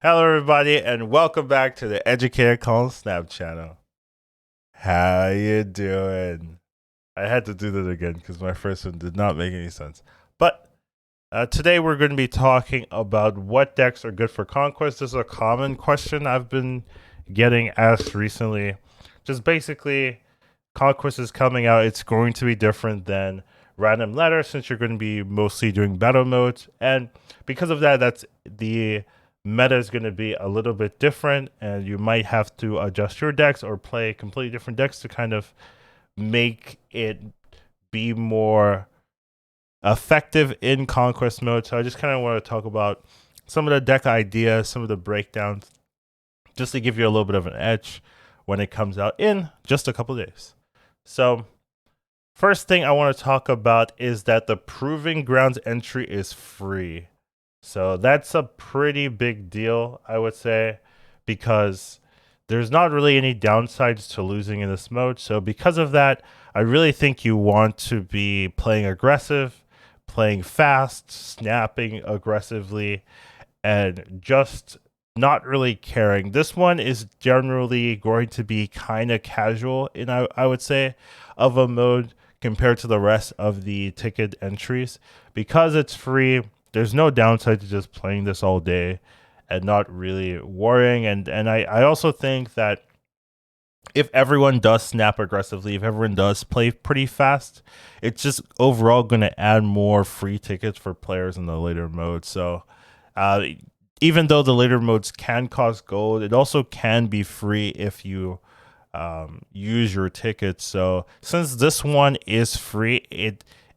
Hello, everybody, and welcome back to the Educated Colin Snap channel. How you doing? I had to do that again because my first one did not make any sense. But today we're going to be talking about what decks are good for Conquest. This is a common question I've been getting asked recently. Just basically, Conquest is coming out. It's going to be different than Random Ladder since you're going to be mostly doing battle modes. And because of that, that's the meta is going to be a little bit different, and you might have to adjust your decks or play completely different decks to kind of make it be more effective in Conquest mode. So I just kind of want to talk about some of the deck ideas, some of the breakdowns, just to give you a little bit of an edge when it comes out in just a couple days. So first thing I want to talk about is that the Proving Grounds entry is free. So that's a pretty big deal, I would say, because there's not really any downsides to losing in this mode. So because of that, I really think you want to be playing aggressive, playing fast, snapping aggressively, and just not really caring. This one is generally going to be kind of casual in, I would say, of a mode compared to the rest of the ticket entries. Because it's free, there's no downside to just playing this all day and not really worrying. And I also think that if everyone does snap aggressively, if everyone does play pretty fast, it's just overall going to add more free tickets for players in the later mode. So even though the later modes can cost gold, it also can be free if you use your tickets. So since this one is free,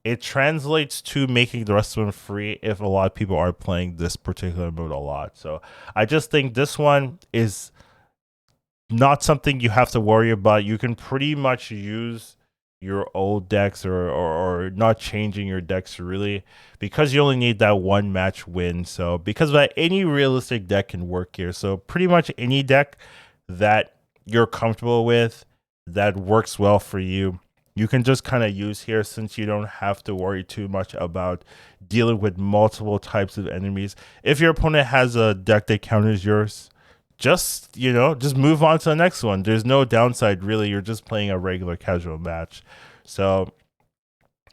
it translates to making the rest of them free if a lot of people are playing this particular mode a lot. So I just think this one is not something you have to worry about. You can pretty much use your old decks or not changing your decks really, because you only need that one match win. So because of that, any realistic deck can work here. So pretty much any deck that you're comfortable with, that works well for you, you can just kind of use here, since you don't have to worry too much about dealing with multiple types of enemies. If your opponent has a deck that counters yours, just move on to the next one. There's no downside really. You're just playing a regular casual match. So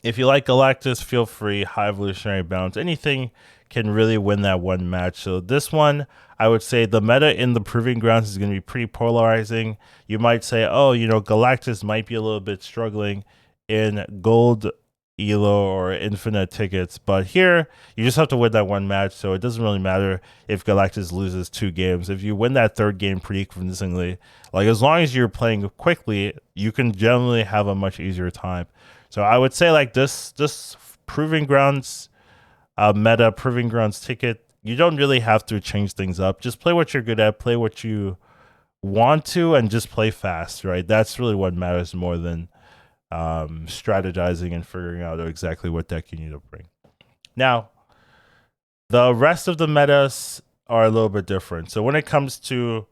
if you like Galactus, feel free. High Evolutionary Bounce, anything can really win that one match. So this one, I would say the meta in the Proving Grounds is going to be pretty polarizing. You might say, oh, Galactus might be a little bit struggling in gold elo or infinite tickets, but here you just have to win that one match. So it doesn't really matter if Galactus loses 2 games. If you win that third game pretty convincingly, like as long as you're playing quickly, you can generally have a much easier time. So I would say like this Proving Grounds meta, Proving Grounds ticket, you don't really have to change things up. Just play what you're good at, play what you want to, and just play fast, right? That's really what matters more than strategizing and figuring out exactly what deck you need to bring. Now, the rest of the metas are a little bit different. So when it comes to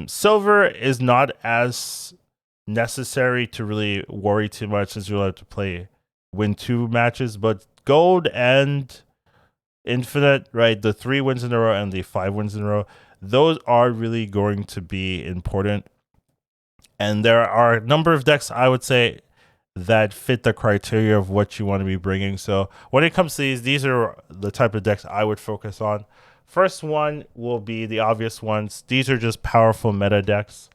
silver is not as necessary to really worry too much, since you'll have to win 2 matches, but gold and infinite, right, the 3 wins in a row and the 5 wins in a row, those are really going to be important. And there are a number of decks, I would say, that fit the criteria of what you want to be bringing. So when it comes to these are the type of decks I would focus on. First one will be the obvious ones. These are just powerful meta decks.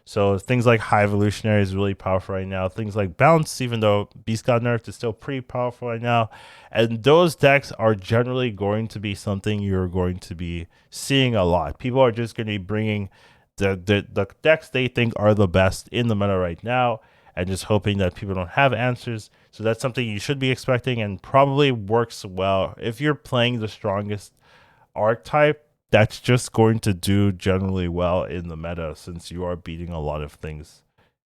So things like High Evolutionary is really powerful right now. Things like Bounce, even though Beast got nerfed, is still pretty powerful right now. And those decks are generally going to be something you're going to be seeing a lot. People are just going to be bringing the decks they think are the best in the meta right now, and just hoping that people don't have answers. So that's something you should be expecting, and probably works well. If you're playing the strongest archetype, that's just going to do generally well in the meta, since you are beating a lot of things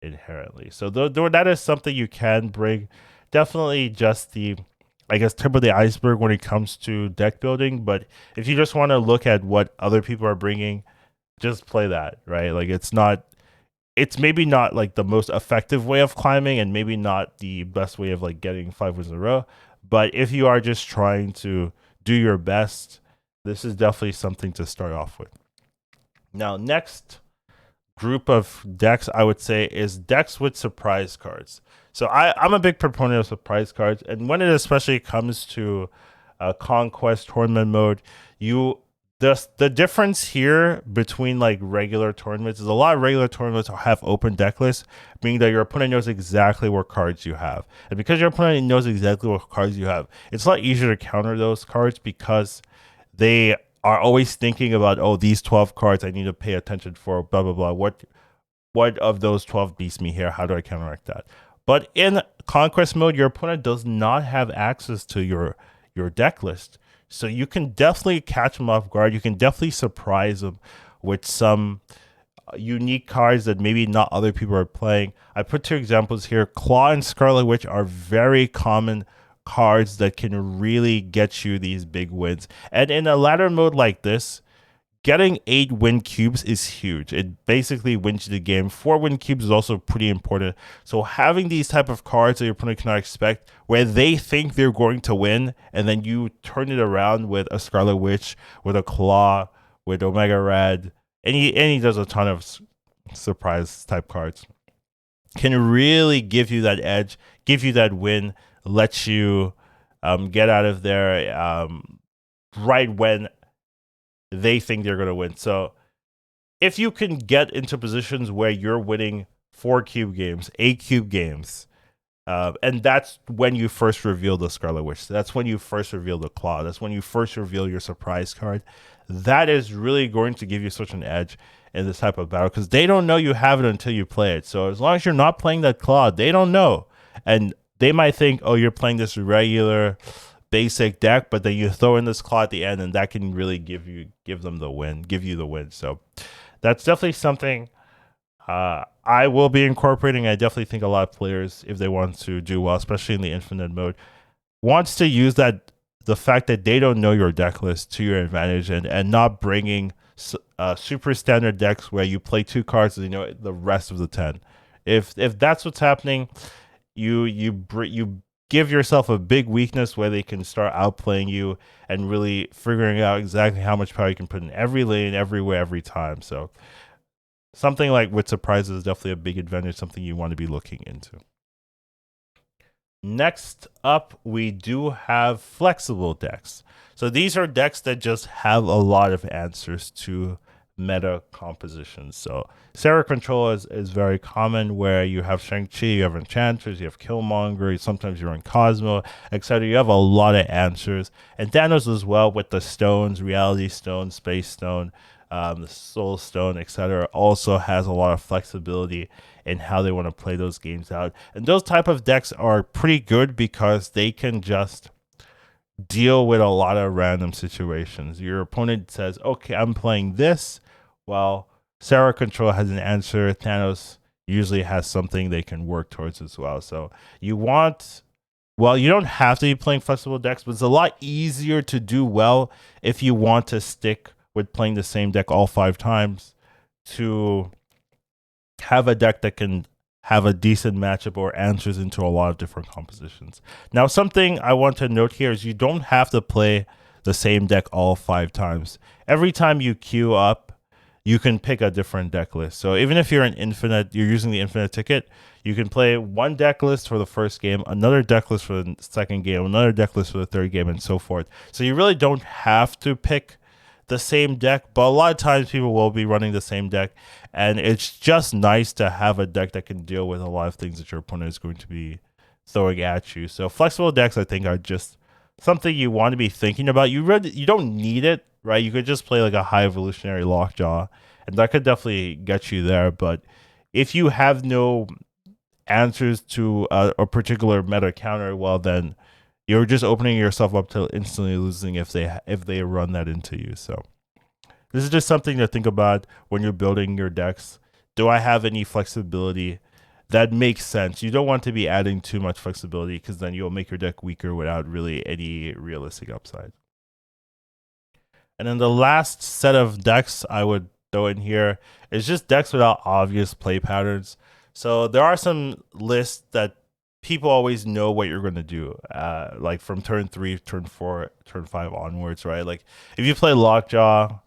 inherently. So that is something you can bring. Definitely just the, I guess, tip of the iceberg when it comes to deck building. But if you just want to look at what other people are bringing, just play that, right? Like it's maybe not like the most effective way of climbing, and maybe not the best way of like getting 5 wins in a row. But if you are just trying to do your best, this is definitely something to start off with. Now, next group of decks I would say is decks with surprise cards. So I'm a big proponent of surprise cards, and when it especially comes to Conquest tournament mode, you the difference here between like regular tournaments is a lot of regular tournaments have open deck lists, meaning that your opponent knows exactly what cards you have, and because your opponent knows exactly what cards you have, it's a lot easier to counter those cards because they are always thinking about, oh, these 12 cards I need to pay attention for, blah blah blah. What of those 12 beats me here? How do I counteract that? But in Conquest mode, your opponent does not have access to your deck list. So you can definitely catch them off guard. You can definitely surprise them with some unique cards that maybe not other people are playing. I put two examples here. Claw and Scarlet Witch are very common cards that can really get you these big wins. And in a ladder mode like this, getting 8 win cubes is huge. It basically wins you the game. 4 win cubes is also pretty important. So having these type of cards that your opponent cannot expect, where they think they're going to win, and then you turn it around with a Scarlet Witch, with a Claw, with Omega Red, and he does a ton of surprise type cards, can really give you that edge, give you that win, let you get out of there right when they think they're going to win. So if you can get into positions where you're winning 4 cube games, 8 cube games, and that's when you first reveal the Scarlet Witch. That's when you first reveal the Claw. That's when you first reveal your surprise card. That is really going to give you such an edge in this type of battle because they don't know you have it until you play it. So as long as you're not playing that Claw, they don't know. And they might think, oh, you're playing this regular basic deck, but then you throw in this Claw at the end, and that can really give you the win. So that's definitely something I will be incorporating. I definitely think a lot of players, if they want to do well, especially in the infinite mode, wants to use the fact that they don't know your deck list to your advantage, and not bringing super standard decks where you play 2 cards and you know the rest of the 10. If that's what's happening, you give yourself a big weakness where they can start outplaying you and really figuring out exactly how much power you can put in every lane, everywhere, every time. So something like with surprises is definitely a big advantage, something you want to be looking into. Next up, we do have flexible decks. So these are decks that just have a lot of answers to meta compositions. So Sarah Control is very common, where you have Shang-Chi, you have Enchantress, you have Killmonger, sometimes you're in Cosmo, etc. You have a lot of answers. And Thanos as well, with the stones, Reality Stone, Space Stone, the Soul Stone, etc., also has a lot of flexibility in how they want to play those games out. And those type of decks are pretty good because they can just deal with a lot of random situations. Your opponent says, okay, I'm playing this. Well, Sarah Control has an answer. Thanos usually has something they can work towards as well. So you don't have to be playing flexible decks, but it's a lot easier to do well if you want to stick with playing the same deck all 5 times, to have a deck that can have a decent matchup or answers into a lot of different compositions. Now, something I want to note here is you don't have to play the same deck all 5 times. Every time you queue up, you can pick a different deck list. So even if you're using the infinite ticket, you can play one deck list for the first game, another deck list for the second game, another deck list for the third game, and so forth. So you really don't have to pick the same deck, but a lot of times people will be running the same deck, and it's just nice to have a deck that can deal with a lot of things that your opponent is going to be throwing at you. So flexible decks, I think, are just something you want to be thinking about. You don't need it, right? You could just play like a high evolutionary lockjaw, and that could definitely get you there. But if you have no answers to a particular meta counter, well, then you're just opening yourself up to instantly losing if they run that into you. So this is just something to think about when you're building your decks. Do I have any flexibility that makes sense? You don't want to be adding too much flexibility because then you'll make your deck weaker without really any realistic upside. And then the last set of decks I would throw in here is just decks without obvious play patterns. So there are some lists that people always know what you're going to do, like from turn 3, turn 4, turn 5 onwards, right? Like if you play Lockjaw,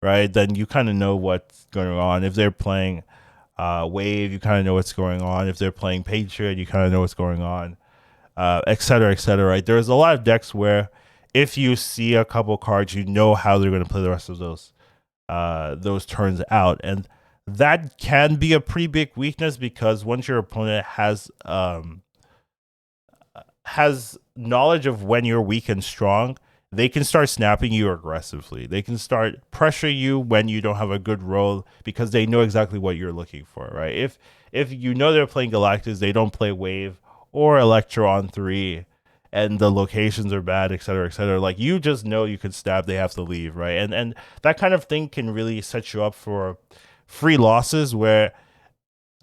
right, then you kind of know what's going on. If they're playing Wave, you kind of know what's going on. If they're playing Patriot, you kind of know what's going on, et cetera, et cetera, right? There's a lot of decks where if you see a couple cards, you know how they're going to play the rest of those turns out. And that can be a pretty big weakness because once your opponent has knowledge of when you're weak and strong, they can start snapping you aggressively. They can start pressure you when you don't have a good roll because they know exactly what you're looking for, right? If you know they're playing Galactus, they don't play Wave or Electro on 3 and the locations are bad, et cetera, et cetera. Like you just know you could stab, they have to leave, right? And that kind of thing can really set you up for free losses where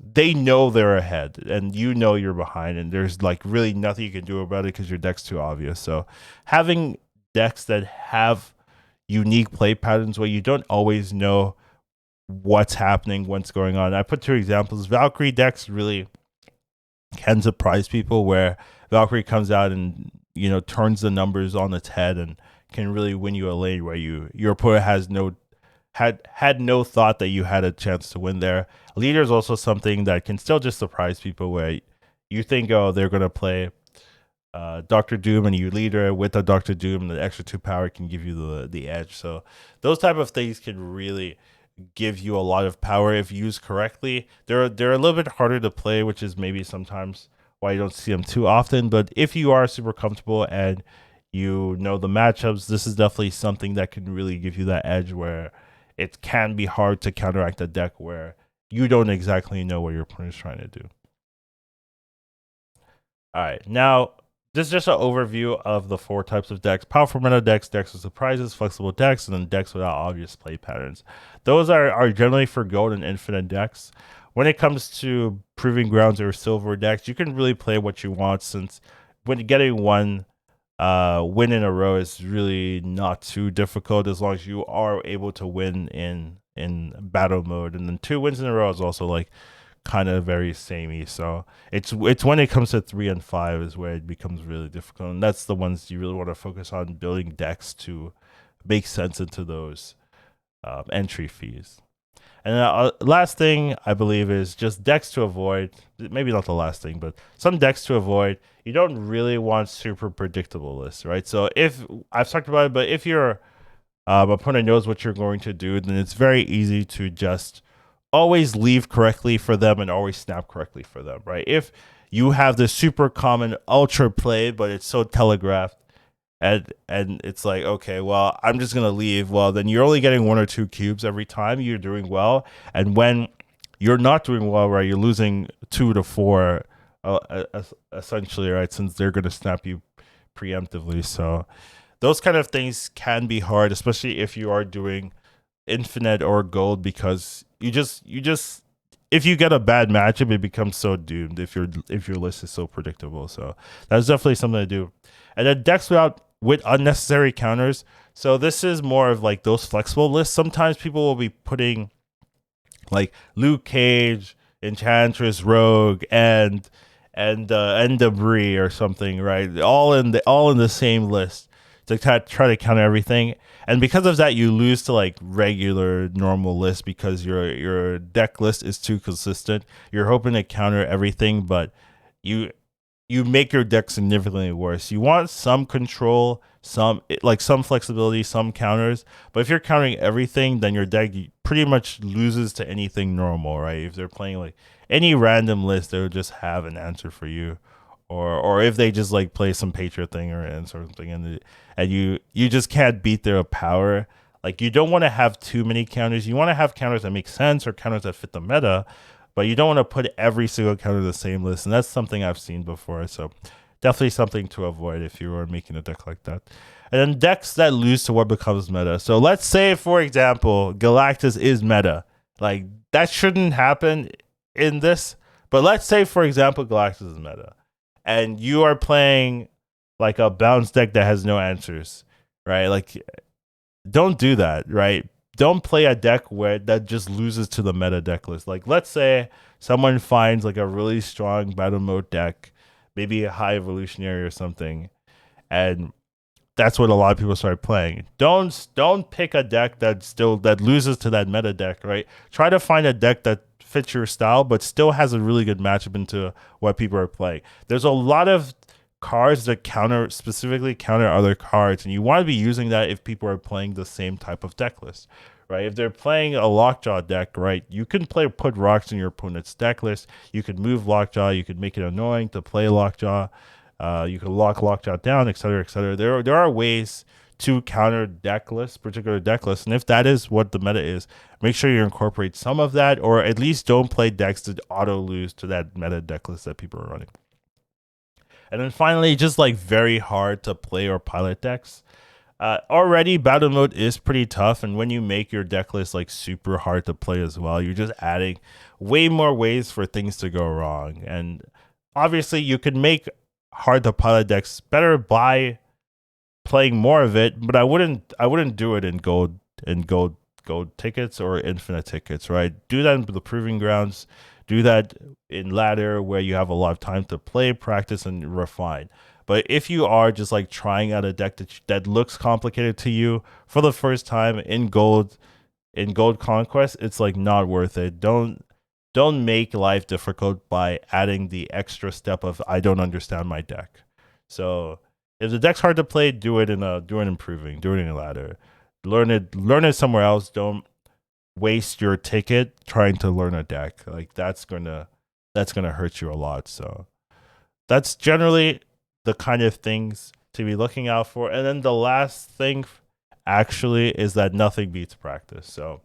they know they're ahead and you know you're behind and there's like really nothing you can do about it because your deck's too obvious. So having decks that have unique play patterns where you don't always know what's happening, what's going on. I put 2 examples. Valkyrie decks really can surprise people where Valkyrie comes out and turns the numbers on its head and can really win you a lane where your opponent has had no thought that you had a chance to win there. Leader is also something that can still just surprise people where you think, oh, they're going to play Dr. Doom and you leader with a Dr. Doom, the extra 2 power can give you the edge. So those type of things can really give you a lot of power if used correctly. They're a little bit harder to play, which is maybe sometimes why you don't see them too often. But if you are super comfortable and you know the matchups, this is definitely something that can really give you that edge where it can be hard to counteract a deck where you don't exactly know what your opponent is trying to do. All right, now this is just an overview of the 4 types of decks: powerful meta decks, decks with surprises, flexible decks, and then decks without obvious play patterns. Those are generally for gold and infinite decks. When it comes to proving grounds or silver decks, you can really play what you want, since when getting one win in a row is really not too difficult as long as you are able to win in battle mode, and then 2 wins in a row is also like kind of very samey. So it's when it comes to 3 and 5 is where it becomes really difficult, and that's the ones you really want to focus on building decks to make sense into those entry fees. And last thing I believe is just decks to avoid. Maybe not the last thing, but some decks to avoid. You don't really want super predictable lists, right? So if I've talked about it, but if your opponent knows what you're going to do, then it's very easy to just always leave correctly for them and always snap correctly for them, right? If you have this super common ultra play, but it's so telegraphed, and it's like, okay, well, I'm just gonna leave. Well, then you're only getting 1 or 2 cubes every time you're doing well, and when you're not doing well, right, you're losing 2 to 4, essentially, right, since they're gonna snap you preemptively. So those kind of things can be hard, especially if you are doing infinite or gold, because you just if you get a bad matchup, it becomes so doomed if your list is so predictable. So that's definitely something to do. And then decks with unnecessary counters. So this is more of like those flexible lists. Sometimes people will be putting like Luke Cage, Enchantress, Rogue, and Debris or something, right? All in the same list to try to counter everything. And because of that, you lose to like regular normal lists because your deck list is too consistent. You're hoping to counter everything, but you make your deck significantly worse. You want some control, some flexibility, some counters. But if you're countering everything, then your deck pretty much loses to anything normal, right? If they're playing like any random list, they'll just have an answer for you. Or if they just like play some Patriot thing or something, and you just can't beat their power. Like, you don't want to have too many counters. You want to have counters that make sense or counters that fit the meta, but you don't want to put every single counter in the same list. And that's something I've seen before. So definitely something to avoid if you are making a deck like that. And then decks that lose to what becomes meta. So let's say, for example, Galactus is meta. Like, that shouldn't happen in this. But let's say, for example, Galactus is meta, and you are playing like a bounce deck that has no answers, right? Like, don't do that, right? Don't play a deck where that just loses to the meta deck list. Like, let's say someone finds like a really strong battle mode deck, maybe a high evolutionary or something, and that's what a lot of people start playing. Don't pick a deck that loses to that meta deck, right? Try to find a deck that fits your style, but still has a really good matchup into what people are playing. There's a lot of cards that specifically counter other cards, and you want to be using that if people are playing the same type of deck list, right? If they're playing a Lockjaw deck, right, you can put rocks in your opponent's deck list. You could move Lockjaw. You could make it annoying to play Lockjaw. You can Lockjaw down, etc., etc. There are ways to counter particular deck lists, and if that is what the meta is, make sure you incorporate some of that, or at least don't play decks that auto lose to that meta deck list that people are running. And then finally, just like very hard to play or pilot decks. Already, battle mode is pretty tough, and when you make your deck list like super hard to play as well, you're just adding way more ways for things to go wrong. And obviously, you could make hard to pilot decks better by playing more of it, but I wouldn't do it in gold tickets or infinite tickets, right? Do that in the proving grounds. Do that in ladder where you have a lot of time to play, practice, and refine. But if you are just like trying out a deck that looks complicated to you for the first time in gold conquest, it's like not worth it. Don't make life difficult by adding the extra step of I don't understand my deck. So if the deck's hard to play, do it in improving, do it in a ladder. Learn it somewhere else. Don't waste your ticket trying to learn a deck. Like that's gonna hurt you a lot. So that's generally the kind of things to be looking out for. And then the last thing actually is that nothing beats practice. So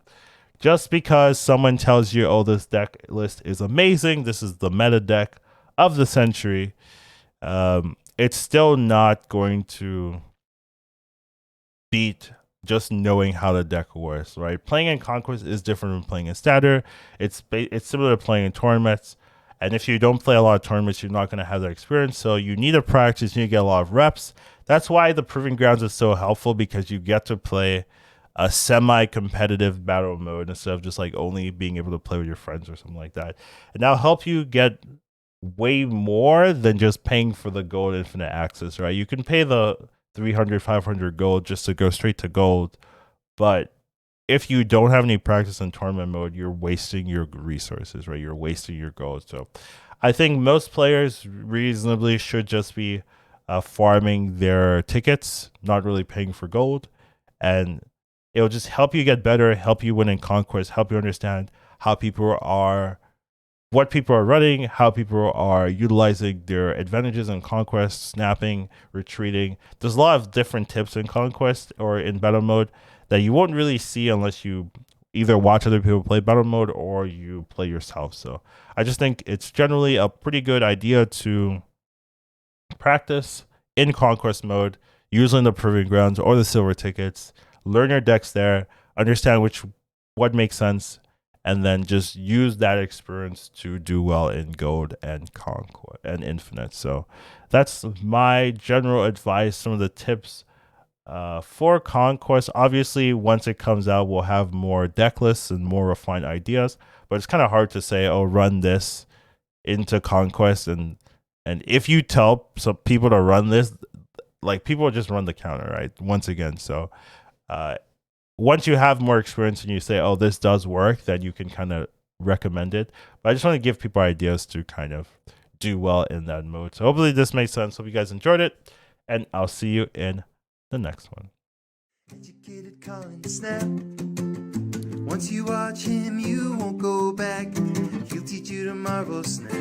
just because someone tells you, oh, this deck list is amazing, this is the meta deck of the century, it's still not going to beat just knowing how the deck works, right? Playing in Conquest is different from playing in Standard. It's similar to playing in tournaments. And if you don't play a lot of tournaments, you're not going to have that experience. So you need to practice, you need to get a lot of reps. That's why the Proving Grounds is so helpful, because you get to play a semi-competitive battle mode instead of just like only being able to play with your friends or something like that. And that'll help you get way more than just paying for the gold infinite access, right? You can pay the 300, 500 gold just to go straight to gold. But if you don't have any practice in tournament mode, you're wasting your resources, right? You're wasting your gold. So I think most players reasonably should just be farming their tickets, not really paying for gold. And it'll just help you get better, help you win in Conquest, help you understand how people are, what people are running, how people are utilizing their advantages in Conquest, snapping, retreating. There's a lot of different tips in Conquest or in battle mode that you won't really see unless you either watch other people play battle mode or you play yourself. So I just think it's generally a pretty good idea to practice in Conquest mode, using the Proving Grounds or the silver tickets, learn your decks there, understand what makes sense, and then just use that experience to do well in gold and conquest and infinite. So that's my general advice, some of the tips for Conquest. Obviously, once it comes out, we'll have more deck lists and more refined ideas, but it's kind of hard to say, oh, run this into Conquest. And if you tell some people to run this, like people will just run the counter, right? Once again. So once you have more experience and you say, oh, this does work, then you can kind of recommend it. But I just want to give people ideas to kind of do well in that mode. So hopefully this makes sense. Hope you guys enjoyed it, and I'll see you in the next one. Educated calling snap. Once you watch him, you won't go back. He'll teach you to marble snap.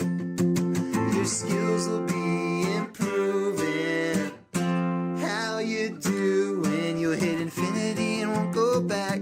Your skills will be improving. How you doing? You'll hit infinity and won't go back.